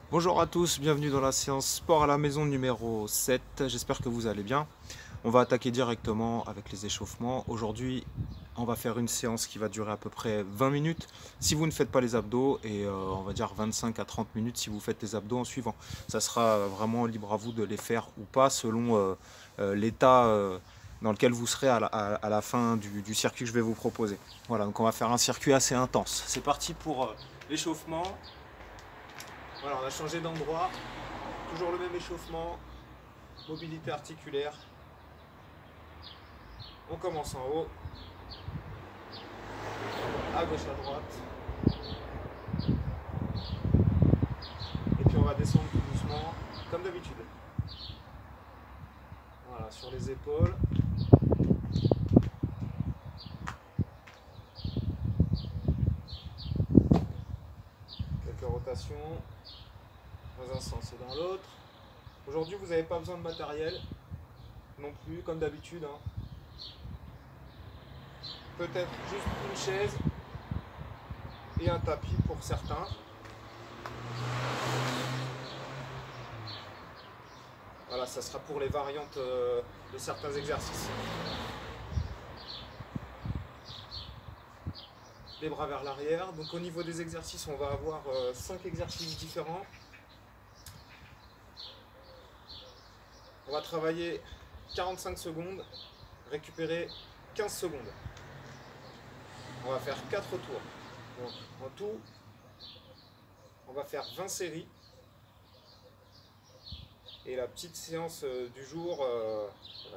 Bonjour à tous, bienvenue dans la séance sport à la maison numéro 7. J'espère que vous allez bien. On va attaquer directement avec les échauffements. Aujourd'hui, on va faire une séance qui va durer à peu près 20 minutes si vous ne faites pas les abdos et on va dire 25 à 30 minutes si vous faites les abdos en suivant. Ça sera vraiment libre à vous de les faire ou pas selon l'état dans lequel vous serez à la fin du circuit que je vais vous proposer. Voilà, donc on va faire un circuit assez intense. C'est parti pour l'échauffement. Voilà, on a changé d'endroit, toujours le même échauffement, mobilité articulaire. On commence en haut, à gauche, à droite, et puis on va descendre tout doucement, comme d'habitude. Voilà, sur les épaules. Quelques rotations, dans un sens et dans l'autre. Aujourd'hui, vous n'avez pas besoin de matériel, non plus, comme d'habitude. Peut-être juste une chaise et un tapis pour certains. Voilà, ça sera pour les variantes de certains exercices. Les bras vers l'arrière. Donc au niveau des exercices, on va avoir 5 exercices différents. On va travailler 45 secondes, récupérer 15 secondes. On va faire 4 tours. Donc en tout, on va faire 20 séries. Et la petite séance du jour,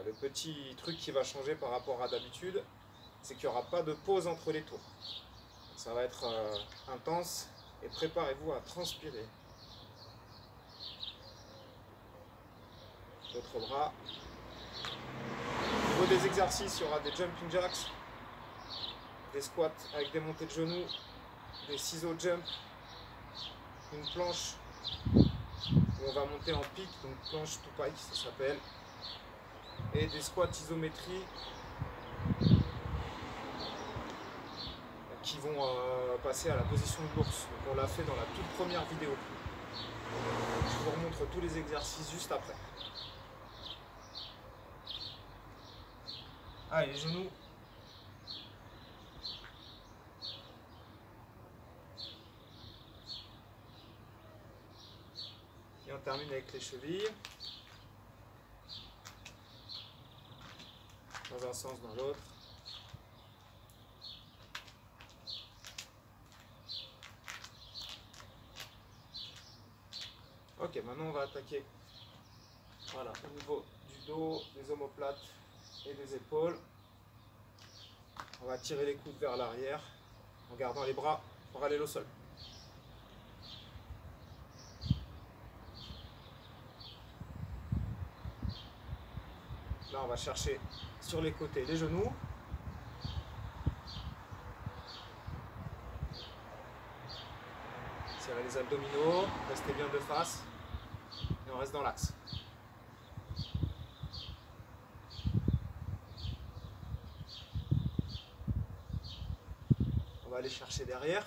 le petit truc qui va changer par rapport à d'habitude, c'est qu'il n'y aura pas de pause entre les tours. Ça va être intense et préparez-vous à transpirer. L'autre bras. Au niveau des exercices, il y aura des jumping jacks, des squats avec des montées de genoux, des ciseaux jump, une planche où on va monter en pic, donc planche to pike ça s'appelle, et des squats isométrie qui vont passer à la position de l'ours. Donc on l'a fait dans la toute première vidéo. Je vous remontre tous les exercices juste après. Allez, les genoux. Et on termine avec les chevilles. Dans un sens, dans l'autre. Ok, maintenant on va attaquer voilà, au niveau du dos, des omoplates et des épaules. On va tirer les coudes vers l'arrière en gardant les bras parallèles au sol. Là, on va chercher sur les côtés les genoux. Serrez les abdominaux, restez bien de face et on reste dans l'axe. On va aller chercher derrière.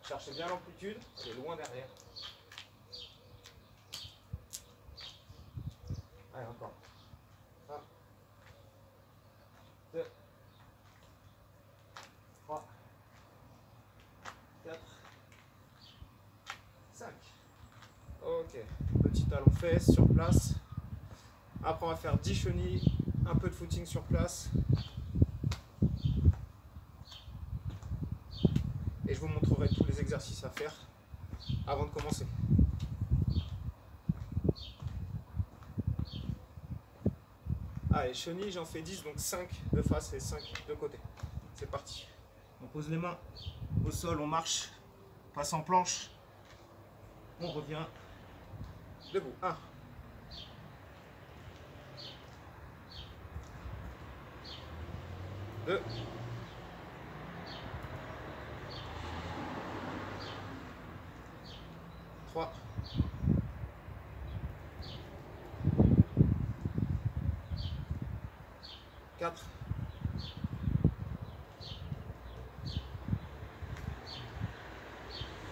Cherchez bien l'amplitude, elle est loin derrière. Allez, encore. 1, 2, 3, 4, 5. Ok, petit talon fesse sur place. Après on va faire 10 chenilles, un peu de footing sur place. Et je vous montrerai tous les exercices à faire avant de commencer. Allez, chenilles, j'en fais 10, donc 5 de face et 5 de côté. C'est parti. On pose les mains au sol, on marche, passe en planche, on revient debout. 1, 2, 3, 4,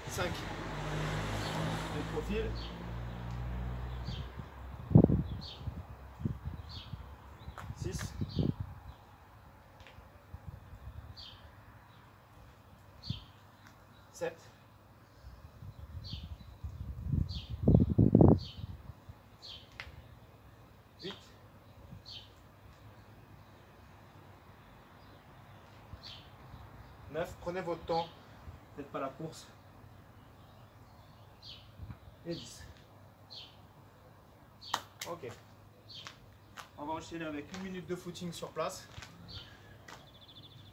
5. 5 de profil. 6. 7. 8. 9. Prenez votre temps. Faites pas la course. Et 10. Ok. On va enchaîner avec 1 minute de footing sur place.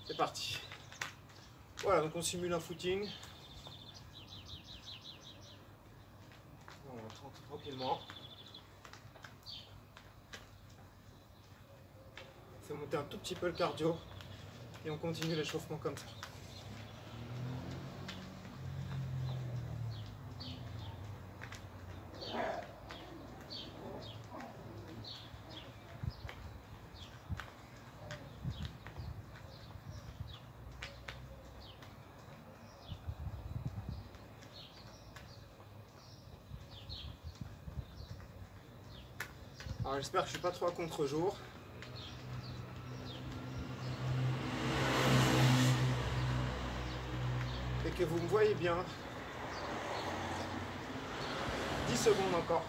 C'est parti. Voilà, donc on simule un footing. On rentre tranquillement. On fait monter un tout petit peu le cardio et on continue l'échauffement comme ça. Alors j'espère que je ne suis pas trop à contre-jour. Et que vous me voyez bien. 10 secondes encore.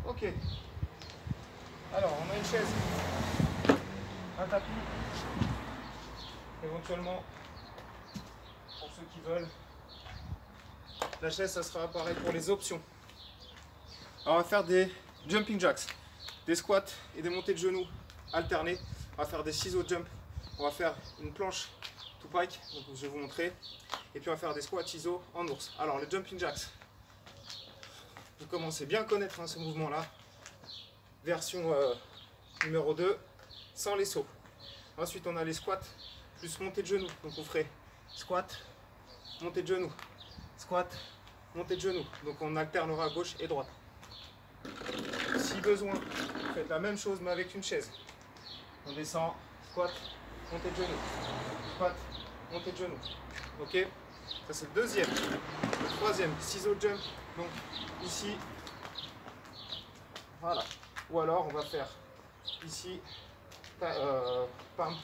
Ok. Alors on a une chaise, un tapis, éventuellement pour ceux qui veulent. La chaise, ça sera pareil pour les options. Alors, on va faire des jumping jacks, des squats et des montées de genoux alternés. On va faire des ciseaux jump. On va faire une planche to pike, donc je vais vous montrer. Et puis on va faire des squats ciseaux en ours. Alors les jumping jacks, vous commencez bien à connaître ce mouvement-là. Version numéro 2, sans les sauts. Ensuite on a les squats plus montée de genoux. Donc on ferait squat, montée de genoux, squat, montée de genoux. Donc on alternera à gauche et droite. Si besoin, vous faites la même chose mais avec une chaise. On descend, squat, montée de genoux, squat, montée de genoux. Ok, ça c'est le deuxième. Le troisième, ciseaux jump. Donc ici, voilà. Ou alors on va faire ici, pam, pam,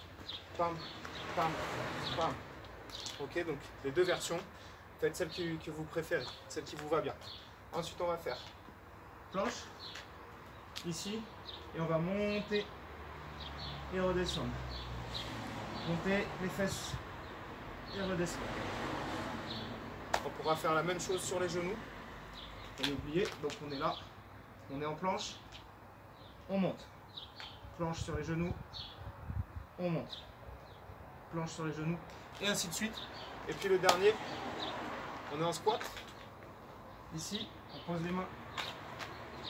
pam, pam. Ok, donc les deux versions. Faites celle que vous préférez, celle qui vous va bien. Ensuite on va faire planche ici et on va monter et redescendre. Monter les fesses et redescendre. On pourra faire la même chose sur les genoux. On a oublié, donc on est là, on est en planche, on monte. Planche sur les genoux, on monte. Planche sur les genoux, et ainsi de suite. Et puis le dernier, on est en squat. Ici, on pose les mains,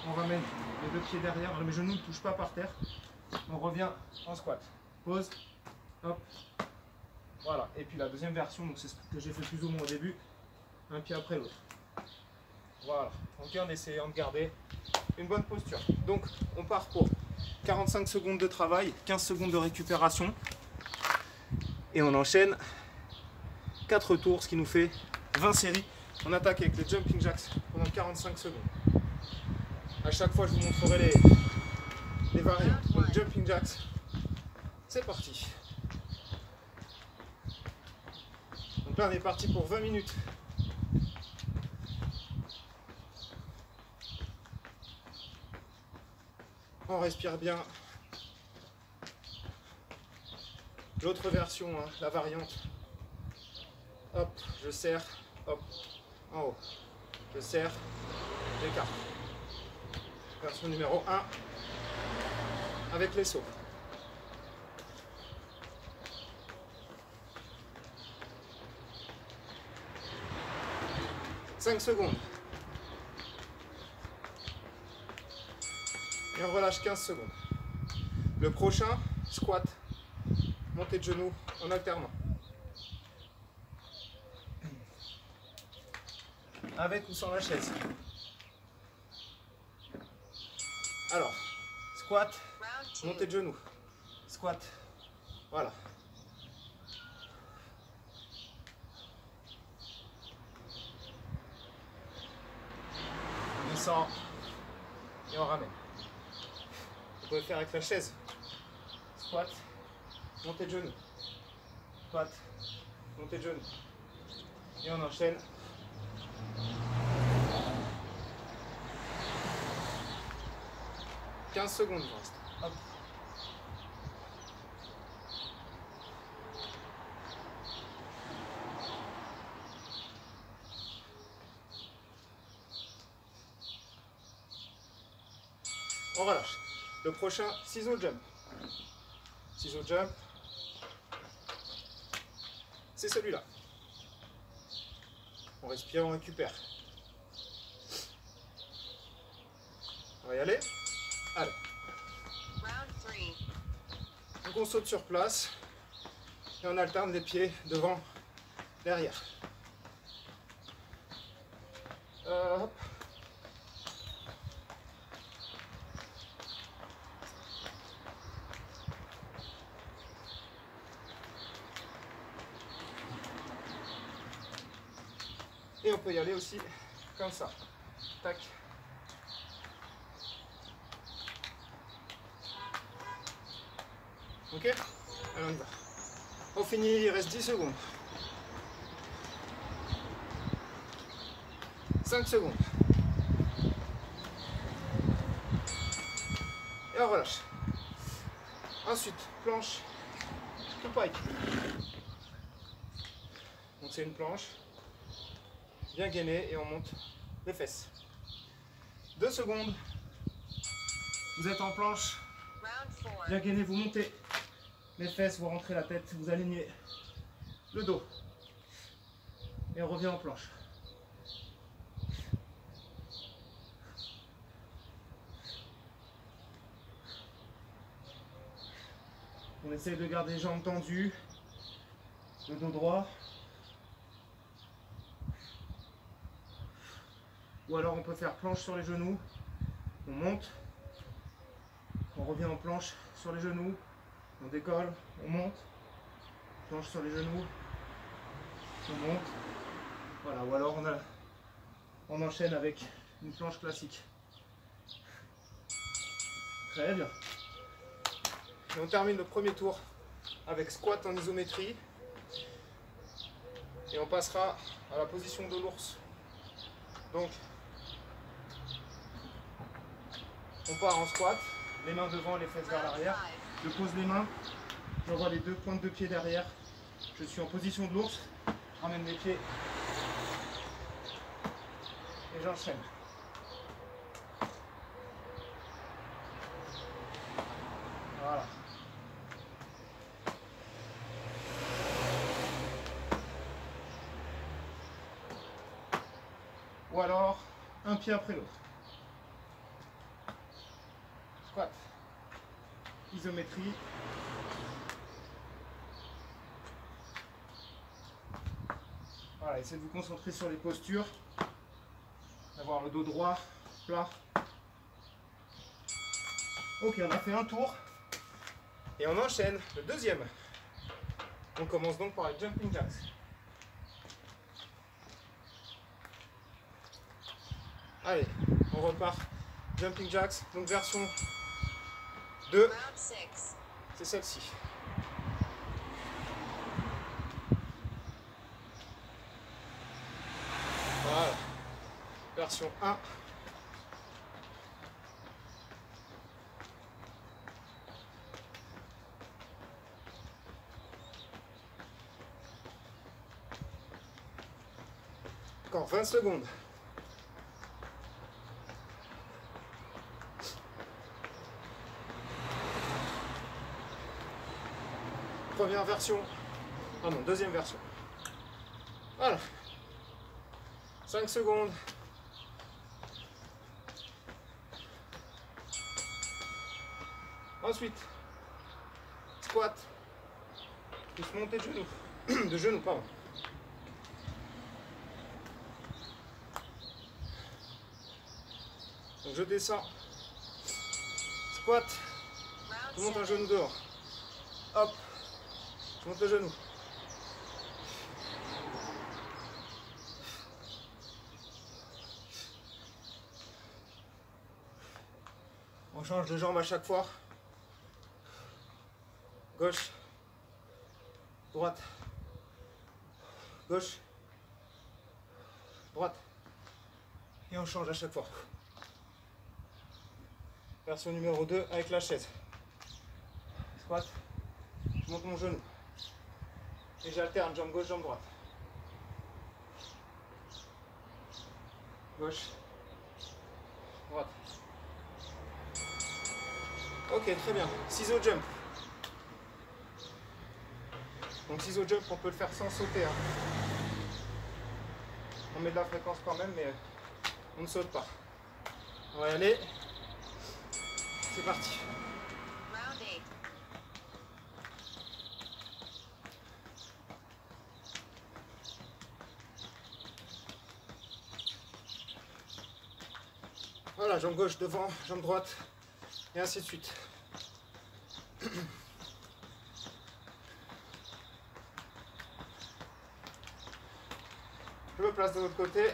on ramène les deux pieds derrière, les genoux ne touchent pas par terre. On revient en squat. Pause, hop, voilà. Et puis la deuxième version, donc c'est ce que j'ai fait plus ou moins au début, un pied après l'autre. Voilà, ok, en essayant de garder une bonne posture. Donc on part pour 45 secondes de travail, 15 secondes de récupération. Et on enchaîne 4 tours, ce qui nous fait 20 séries. On attaque avec les jumping jacks pendant 45 secondes. À chaque fois, je vous montrerai les variantes. Donc jumping jacks, c'est parti. Donc là, on est parti pour 20 minutes. On respire bien. L'autre version, hein, la variante. Hop, je serre, hop, en haut. Je serre, j'écarte. Version numéro 1 avec les sauts. « 5 secondes. Et on relâche 15 secondes. Le prochain, squat, montée de genoux en alternant. Avec ou sans la chaise. Alors, squat, montée de genou, squat, voilà. On descend et on ramène. Vous pouvez faire avec la chaise, squat, montée de genou, squat, montée de genou, et on enchaîne. « 15 secondes, il reste. Hop. On relâche. Le prochain, ciseau jump. Ciseau jump, c'est celui-là. On respire, on récupère. On va y aller. Allez. Donc on saute sur place et on alterne les pieds devant, derrière. Hop. Et on peut y aller aussi comme ça. Tac. Ok? Allez, on y va. On finit, il reste 10 secondes. 5 secondes. Et on relâche. Ensuite, planche to pike. Donc c'est une planche. Bien gainée et on monte les fesses. 2 secondes. Vous êtes en planche. Bien gainé, vous montez les fesses, vous rentrez la tête, vous alignez le dos. Et on revient en planche. On essaye de garder les jambes tendues, le dos droit. Ou alors on peut faire planche sur les genoux, on monte, on revient en planche sur les genoux, on décolle, on monte, planche sur les genoux, on monte. Voilà, ou alors on enchaîne avec une planche classique. Très bien. Et on termine le premier tour avec squat en isométrie. Et on passera à la position de l'ours. Donc, on part en squat, les mains devant, les fesses vers l'arrière. Je pose les mains, j'envoie les deux pointes de pied derrière. Je suis en position de l'ours, je ramène mes pieds et j'enchaîne. Voilà. Ou alors, un pied après l'autre. Squat. Isométrie. Voilà, essayez de vous concentrer sur les postures. D'avoir le dos droit, plat. Ok, on a fait un tour. Et on enchaîne le deuxième. On commence donc par les jumping jacks. Allez, on repart. Jumping jacks, donc version 2. C'est celle-ci. Voilà. Version 1. Encore 20 secondes. Première version. Ah non, deuxième version. Voilà. 5 secondes. Ensuite, squat, plus montée de genoux. De genoux, pardon. Donc je descends. Squat. Je monte un genou devant. Hop. Je monte le genou. On change de jambe à chaque fois. Gauche. Droite. Gauche. Droite. Et on change à chaque fois. Version numéro 2 avec la chaise. Squat. Je monte mon genou. Et j'alterne jambe gauche, jambe droite. Gauche. Droite. Ok, très bien. Ciseaux jump. Donc ciseaux jump, on peut le faire sans sauter. Hein. On met de la fréquence quand même, mais on ne saute pas. On va y aller. C'est parti. Voilà, jambe gauche devant, jambe droite, et ainsi de suite. Je me place de l'autre côté.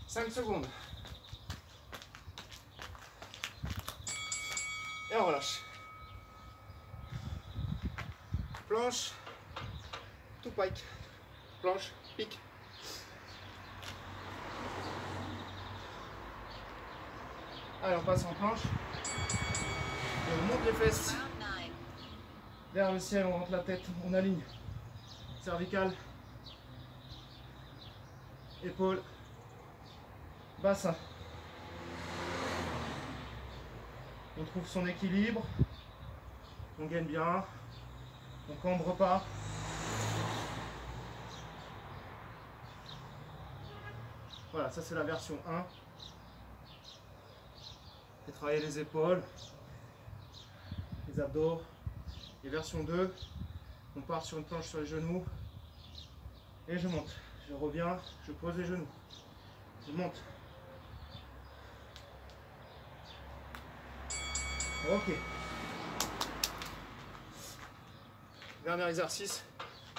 Cinq secondes. Et on relâche. Planche, tout pike. Planche, pique. Allez, on passe en planche. Et on monte les fesses vers le ciel, on rentre la tête, on aligne. Cervicale, épaule, bassin. On trouve son équilibre, on gaine bien, on cambre pas. Voilà, ça c'est la version 1. Et travailler les épaules, les abdos. Et version 2, on part sur une planche sur les genoux et je monte. Je reviens, je pose les genoux, je monte. Ok. Dernier exercice,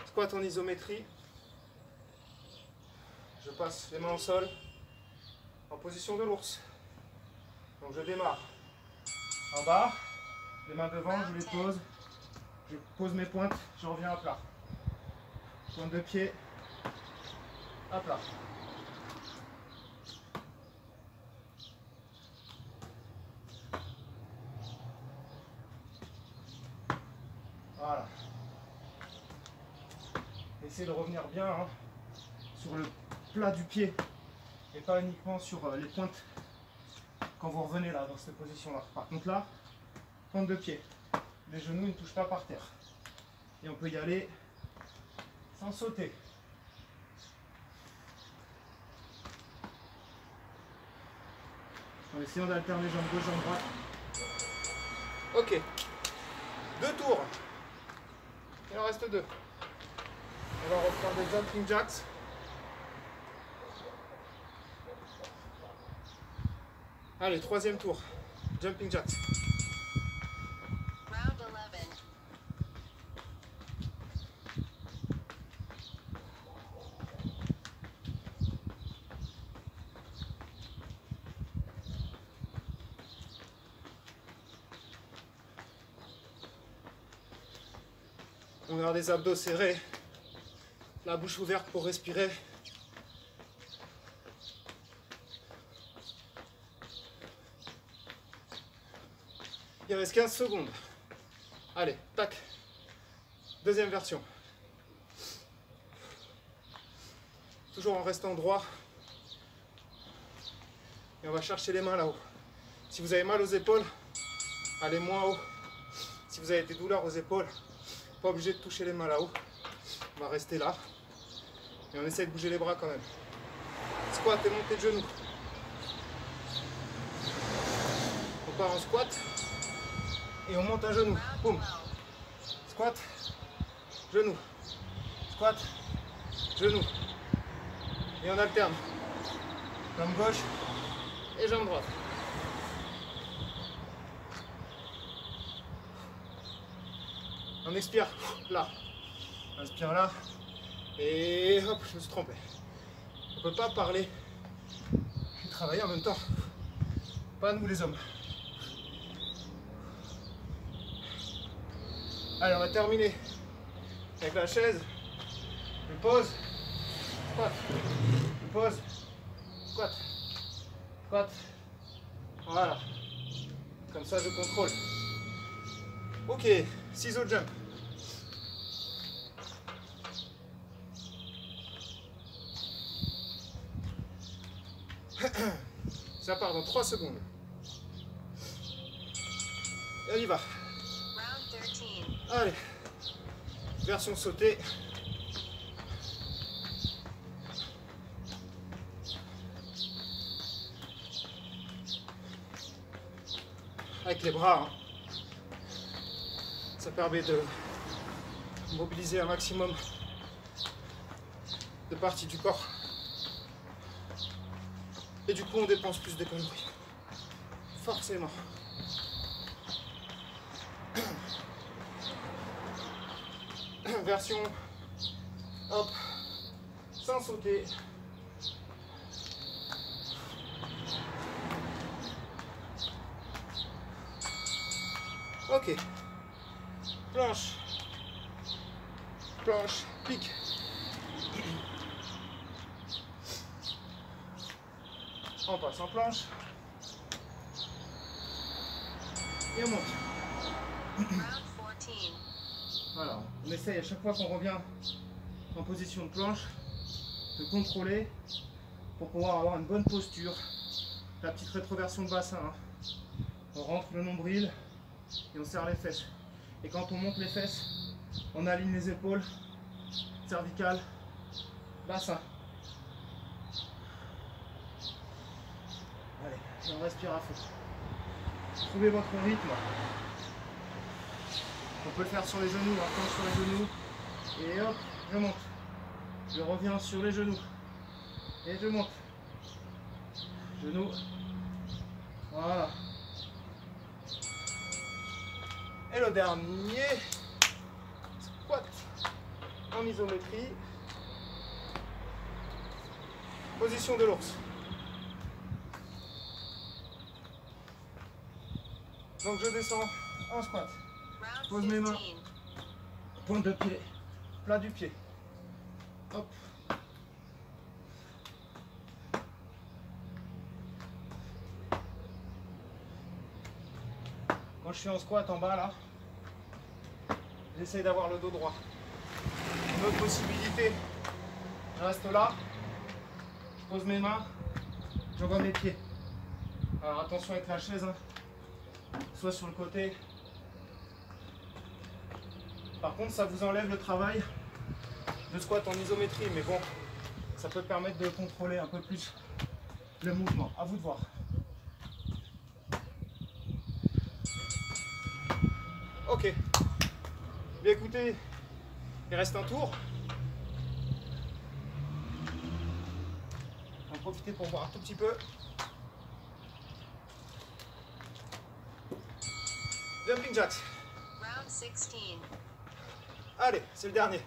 squat en isométrie. Je passe les mains au sol en position de l'ours. Donc je démarre en bas, les mains devant, je les pose. Je pose mes pointes, je reviens à plat. Pointe de pied, à plat. Voilà. Essayez de revenir bien hein, sur le plat du pied et pas uniquement sur les pointes quand vous revenez là dans cette position là. Par contre là, pointe de pied, les genoux ne touchent pas par terre et on peut y aller sans sauter. En essayant d'alterner jambe gauche, jambe droite. Ok, 2 tours. Il en reste 2. On va reprendre des jumping jacks. Allez, 3e tour. Jumping jacks. Round 11. On garde les abdos serrés, la bouche ouverte pour respirer. Il reste 15 secondes. Allez, tac. Deuxième version. Toujours en restant droit. Et on va chercher les mains là-haut. Si vous avez mal aux épaules, allez moins haut. Si vous avez des douleurs aux épaules, pas obligé de toucher les mains là-haut. On va rester là. Et on essaie de bouger les bras quand même. Squat et montée de genoux. On part en squat Et on monte à genoux. Boum. Squat, genou. Squat, genou. Et on alterne. Jambe gauche et jambe droite. On expire là. Inspire là. Et hop, je me suis trompé. On ne peut pas parler et travailler en même temps. Pas nous les hommes. Allez, on va terminer avec la chaise. Je pose. Squat. Je pose. Squat. Squat. Voilà. Comme ça, je contrôle. Ok, ciseaux jump. Ça part dans 3 secondes. Et on y va. Allez. Version sautée. Avec les bras. Hein. Ça permet de mobiliser un maximum de parties du corps. Et du coup, on dépense plus de calories. Forcément. Version, hop, sans sauter. Ok. Planche. Planche, pique. On passe en planche. Et on monte. Voilà, on essaye à chaque fois qu'on revient en position de planche de contrôler pour pouvoir avoir une bonne posture. La petite rétroversion de bassin. Hein. On rentre le nombril et on serre les fesses. Et quand on monte les fesses, on aligne les épaules, cervicales, bassin. Allez, on respire à fond. Trouvez votre rythme. On peut le faire sur les genoux, un temps sur les genoux. Et hop, je monte. Je reviens sur les genoux. Et je monte. Genoux. Voilà. Et le dernier. Squat en isométrie. Position de l'ours. Donc je descends en squat. Je pose mes mains. Pointe de pied. Plat du pied. Hop. Quand je suis en squat en bas là, j'essaye d'avoir le dos droit. Une autre possibilité, je reste là, je pose mes mains, j'envoie mes pieds. Alors attention avec la chaise, hein. Soit sur le côté. Par contre, ça vous enlève le travail de squat en isométrie, mais bon, ça peut permettre de contrôler un peu plus le mouvement. À vous de voir. Ok. Bien écoutez, il reste un tour. On va en profiter pour voir un tout petit peu. Jumping jacks. Round 16. Allez, c'est le dernier.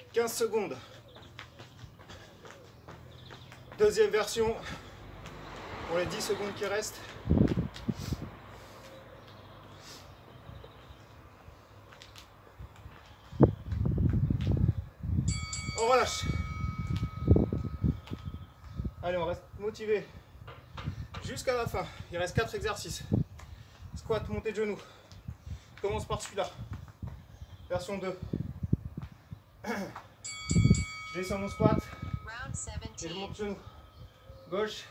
« 15 secondes. Deuxième version pour les 10 secondes qui restent. On relâche. Allez, on reste motivé jusqu'à la fin. Il reste 4 exercices. Squat, montée de genoux. Je commence par celui-là. Version 2. Je Je descends mon squat. Round Et je 17. monte genou. Gauche.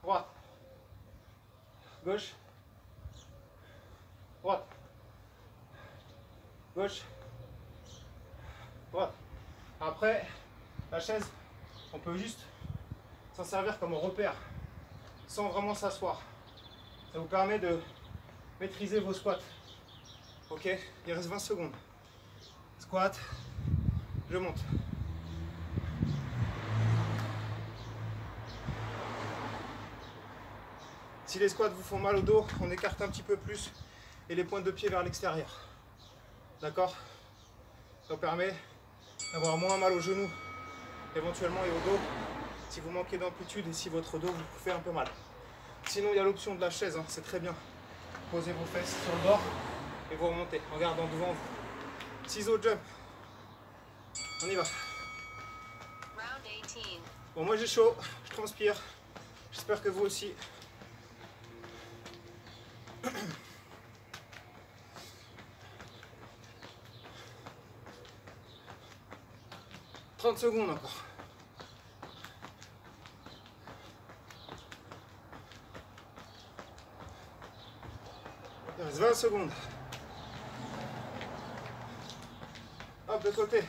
Droite. Gauche. Droite. Gauche. Droite. Après, la chaise, on peut juste s'en servir comme repère, sans vraiment s'asseoir. Ça vous permet de maîtriser vos squats. Ok, il reste 20 secondes. Squat, je monte. Si les squats vous font mal au dos, on écarte un petit peu plus et les pointes de pied vers l'extérieur. D'accord? Ça permet d'avoir moins mal aux genoux, éventuellement, et au dos, si vous manquez d'amplitude et si votre dos vous fait un peu mal. Sinon, il y a l'option de la chaise, hein, c'est très bien. Posez vos fesses sur le bord et vous remontez en gardant devant vous. Ciseaux jump. On y va. Round 18. Bon, moi j'ai chaud, je transpire. J'espère que vous aussi. « 30 secondes encore. Il reste 20 secondes. Hop, de côté.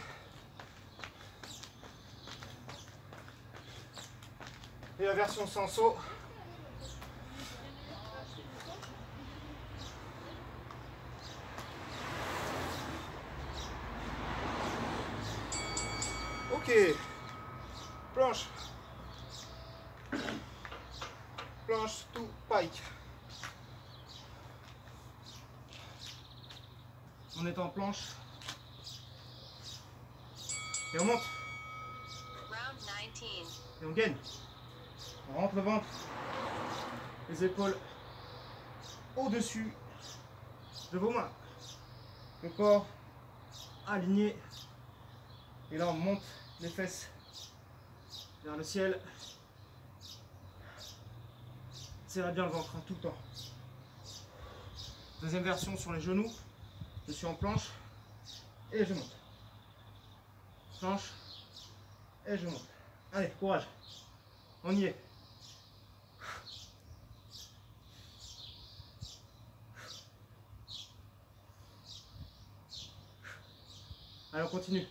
Et la version sans saut. Ok. Planche. Planche to pike. On est en planche. Et on monte. Round 19. Et on gagne. On rentre le ventre. Les épaules au-dessus de vos mains. Le corps aligné. Et là on monte les fesses vers le ciel. Serrez bien le ventre, hein, tout le temps. Deuxième version sur les genoux. Je suis en planche et je monte. Planche et je monte. Allez, courage. On y est. Allez, on continue.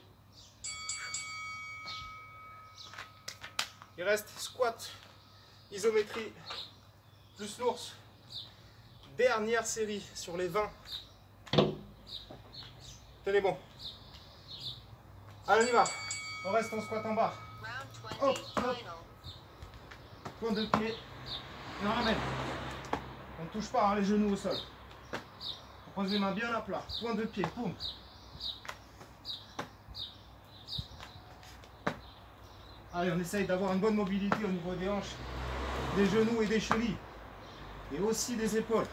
Il reste squat, isométrie, plus l'ours. Dernière série sur les 20. Tenez bon. Allez, on y va. On reste en squat en bas. Round 20. Hop, hop. Final. Point de pied. Et on ramène. On ne touche pas, hein, les genoux au sol. On pose les mains bien à plat. Point de pied. Boum. Allez, on essaye d'avoir une bonne mobilité au niveau des hanches, des genoux et des chevilles. Et aussi des épaules.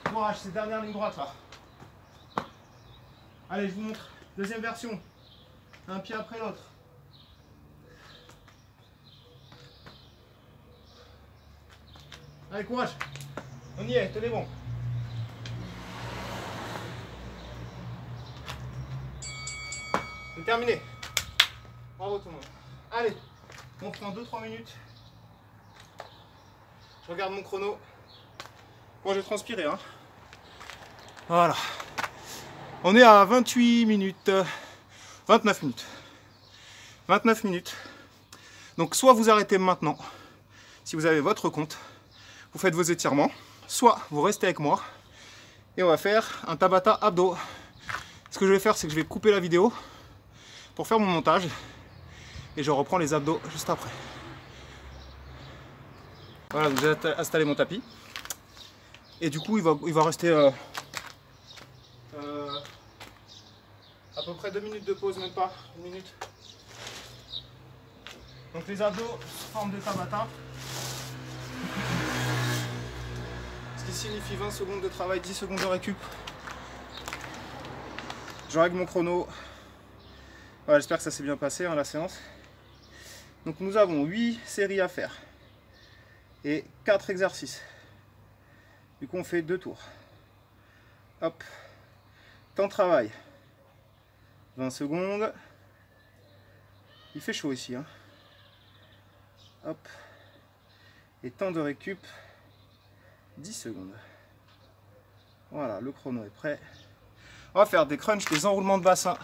Courage, c'est dernière ligne droite là. Allez, je vous montre. Deuxième version. Un pied après l'autre. Allez, courage. On y est, tenez bon. C'est terminé. Bravo tout le monde. Allez, on prend 2-3 minutes. Je regarde mon chrono. Bon, j'ai transpiré, hein. Voilà. On est à 28 minutes. 29 minutes. 29 minutes. Donc, soit vous arrêtez maintenant, si vous avez votre compte, vous faites vos étirements, soit vous restez avec moi et on va faire un Tabata abdos. Ce que je vais faire, c'est que je vais couper la vidéo pour faire mon montage et je reprends les abdos juste après. Voilà, donc j'ai installé mon tapis et du coup il va rester à peu près 2 minutes de pause, même pas 1 minute. Donc les abdos sous forme de Tabata, ce qui signifie 20 secondes de travail, 10 secondes de récup. Je règle mon chrono. Voilà, j'espère que ça s'est bien passé, hein, la séance. Donc nous avons 8 séries à faire et 4 exercices. Du coup on fait 2 tours. Hop. Temps de travail 20 secondes. Il fait chaud ici, hein. Hop. Et temps de récup, 10 secondes. Voilà, le chrono est prêt. On va faire des crunchs, des enroulements de bassin,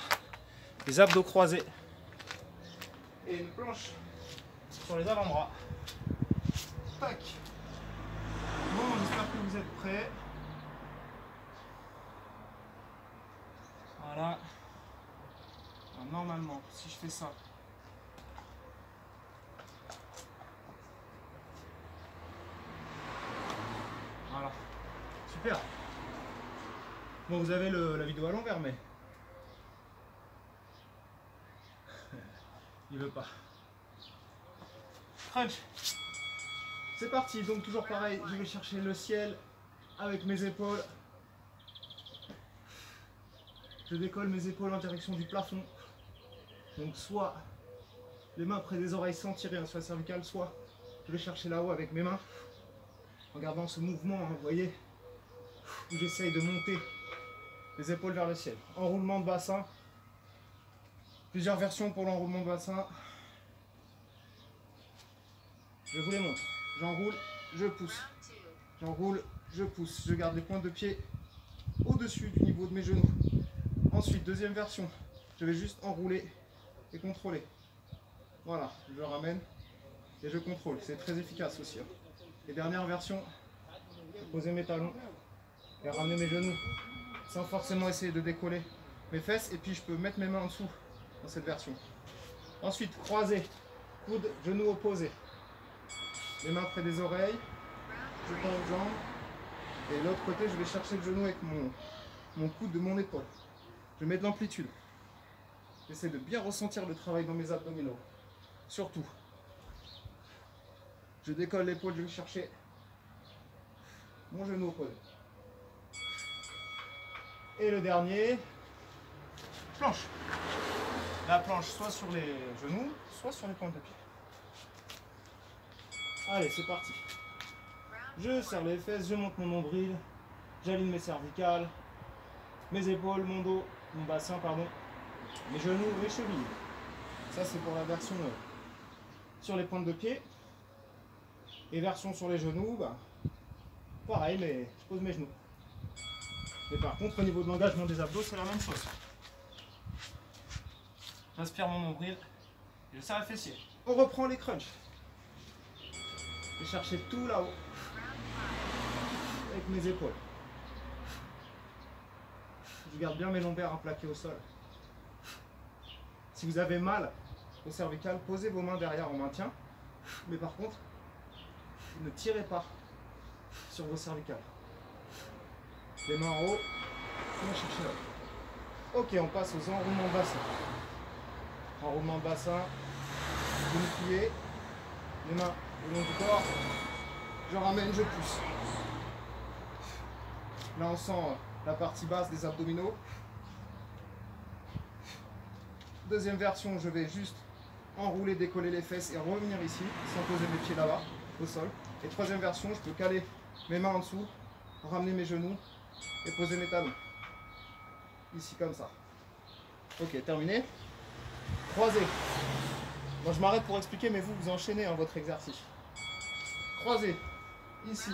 des abdos croisés et une planche sur les avant-bras. Tac. Bon, j'espère que vous êtes prêts. Voilà. Alors, normalement, si je fais ça, voilà. Super. Bon, vous avez la vidéo à l'envers, mais il veut pas. Crunch. C'est parti. Donc toujours pareil, je vais chercher le ciel avec mes épaules. Je décolle mes épaules en direction du plafond. Donc soit les mains près des oreilles sans tirer sur la cervicale, soit je vais chercher là-haut avec mes mains en gardant ce mouvement, hein, vous voyez, où j'essaye de monter les épaules vers le ciel. Enroulement de bassin. Plusieurs versions pour l'enroulement de bassin. Je vous les montre. J'enroule, je pousse. J'enroule, je pousse. Je garde les pointes de pied au-dessus du niveau de mes genoux. Ensuite, deuxième version. Je vais juste enrouler et contrôler. Voilà, je ramène et je contrôle. C'est très efficace aussi, hein. Et dernière version, poser mes talons et ramener mes genoux sans forcément essayer de décoller mes fesses. Et puis je peux mettre mes mains en dessous dans cette version. Ensuite, croiser, coude, genoux opposés. Les mains près des oreilles, je tends les jambes. Et de l'autre côté, je vais chercher le genou avec mon coude de mon épaule. Je mets de l'amplitude. J'essaie de bien ressentir le travail dans mes abdominaux. Surtout. Je décolle l'épaule, je vais chercher mon genou opposé. Et le dernier, planche. La planche soit sur les genoux, soit sur les pointes de pied. Allez, c'est parti. Je serre les fesses, je monte mon nombril, j'aligne mes cervicales, mes épaules, mon dos, mon bassin, pardon, mes genoux, mes chevilles. Ça, c'est pour la version sur les pointes de pied. Et version sur les genoux, bah, pareil, mais je pose mes genoux. Mais par contre, au niveau de l'engagement des abdos, c'est la même chose. J'inspire mon nombril et je serre les fessiers. On reprend les crunchs. Je vais chercher tout là-haut avec mes épaules. Je garde bien mes lombaires plaqués au sol. Si vous avez mal au cervical, posez vos mains derrière en maintien. Mais par contre, ne tirez pas sur vos cervicales. Les mains en haut, on va chercher là. Ok, on passe aux enroulements de bassin. Enroulement de bassin, vous me pliez, les mains le long du corps, je ramène, je pousse. Là on sent la partie basse des abdominaux. Deuxième version, je vais juste enrouler, décoller les fesses et revenir ici, sans poser mes pieds là-bas, au sol. Et troisième version, je peux caler mes mains en dessous, ramener mes genoux et poser mes talons. Ici comme ça. Ok, terminé. Croisé. Moi je m'arrête pour expliquer, mais vous enchaînez hein, votre exercice. Croisé. Ici.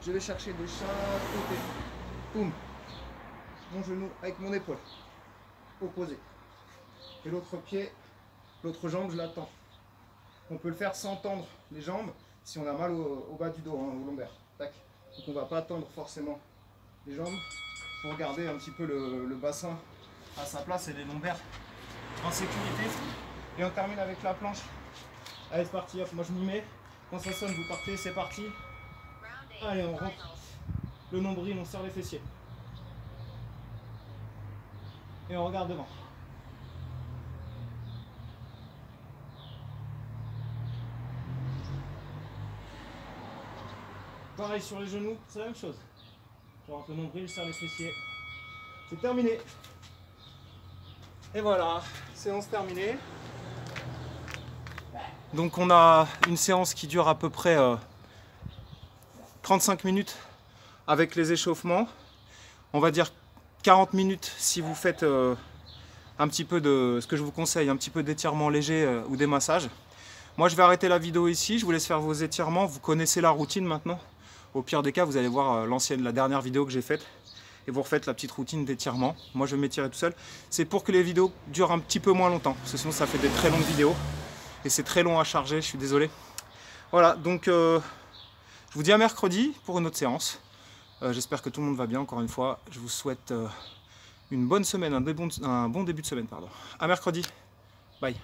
Je vais chercher de chaque côté. Boum. Mon genou avec mon épaule. Opposé. Et l'autre pied, l'autre jambe, je l'attends. On peut le faire sans tendre les jambes si on a mal au bas du dos, hein, au lombaire. Tac. Donc on ne va pas tendre forcément les jambes pour garder un petit peu le bassin à sa place et les lombaires en sécurité. Et on termine avec la planche. Allez, c'est parti, hop, moi je m'y mets. Quand ça sonne, vous partez, c'est parti. Allez, on rentre le nombril, on serre les fessiers. Et on regarde devant. Pareil sur les genoux, c'est la même chose. Je rentre le nombril, je serre les fessiers. C'est terminé. Et voilà, séance terminée. Donc on a une séance qui dure à peu près 35 minutes avec les échauffements. On va dire 40 minutes si vous faites un petit peu de, ce que je vous conseille, un petit peu d'étirement léger ou des massages. Moi, je vais arrêter la vidéo ici. Je vous laisse faire vos étirements. Vous connaissez la routine maintenant. Au pire des cas, vous allez voir la dernière vidéo que j'ai faite. Et vous refaites la petite routine d'étirement. Moi, je vais m'étirer tout seul. C'est pour que les vidéos durent un petit peu moins longtemps. Parce que sinon, ça fait des très longues vidéos. Et c'est très long à charger. Je suis désolé. Voilà, donc je vous dis à mercredi pour une autre séance. J'espère que tout le monde va bien. Encore une fois, je vous souhaite une bonne semaine, un bon début de semaine. Pardon. À mercredi. Bye.